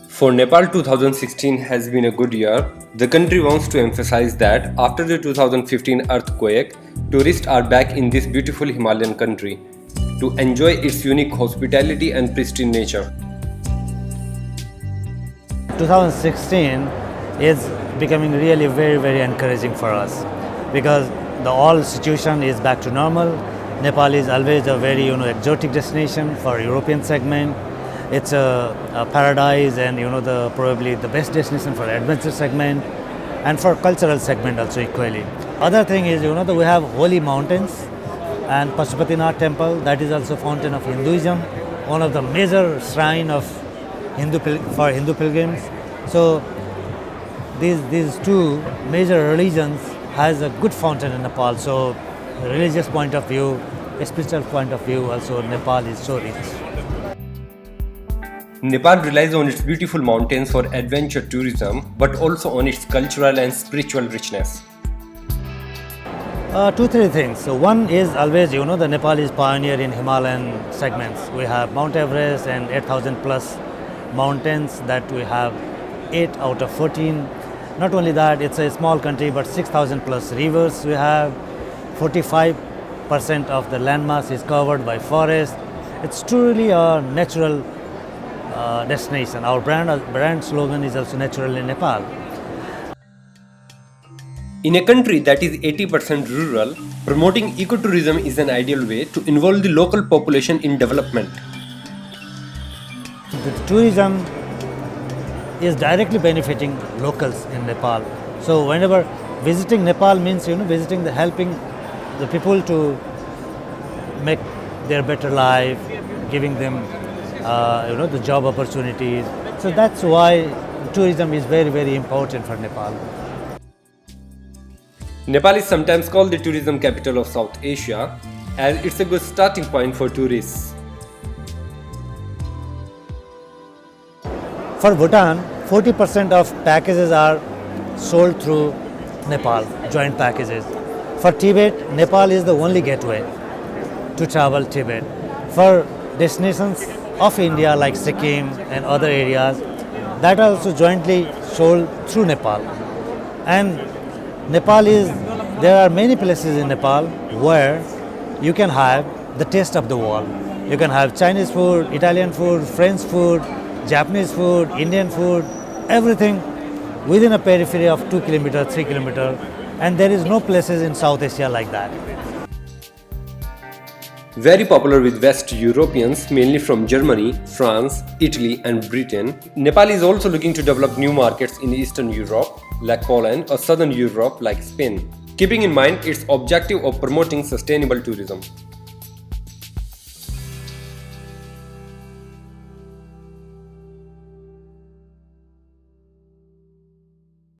For Nepal, 2016 has been a good year. The country wants to emphasize that after the 2015 earthquake, tourists are back in this beautiful Himalayan country to enjoy its unique hospitality and pristine nature. 2016 is becoming really very encouraging for us because the all situation is back to normal. Nepal is always a very exotic destination for European segment. It's a paradise and the probably the best destination for adventure segment and for cultural segment also equally. Other thing is that we have holy mountains and Pashupatinath temple, that is also fountain of Hinduism, one of the major shrine of Hindu pilgrims. So these two major religions has a good fountain in Nepal. So religious point of view, spiritual point of view, also Nepal is so rich. Nepal relies on its beautiful mountains for adventure tourism, but also on its cultural and spiritual richness. Two, three things. So one is always, the Nepal is pioneer in Himalayan segments. We have Mount Everest and 8,000 plus mountains that we have 8 out of 14. Not only that, it's a small country, but 6,000 plus rivers we have. 45% of the landmass is covered by forest. It's truly a natural destination. Our brand slogan is also natural in Nepal. In a country that is 80% rural, promoting ecotourism is an ideal way to involve the local population in development. The tourism is directly benefiting locals in Nepal. So whenever visiting Nepal means visiting helping the people to make their better life, giving them the job opportunities. So that's why tourism is very important for Nepal. Nepal is sometimes called the tourism capital of South Asia, as it's a good starting point for tourists. For Bhutan, 40% of packages are sold through Nepal, joint packages. For Tibet, Nepal is the only gateway to travel Tibet. For destinations of India like Sikkim and other areas, that are also jointly sold through Nepal. And there are many places in Nepal where you can have the taste of the world. You can have Chinese food, Italian food, French food, Japanese food, Indian food, everything within a periphery of 2 kilometers, 3 kilometers, and there is no places in South Asia like that. Very popular with West Europeans, mainly from Germany, France, Italy and Britain, Nepal is also looking to develop new markets in Eastern Europe like Poland or Southern Europe like Spain, keeping in mind its objective of promoting sustainable tourism.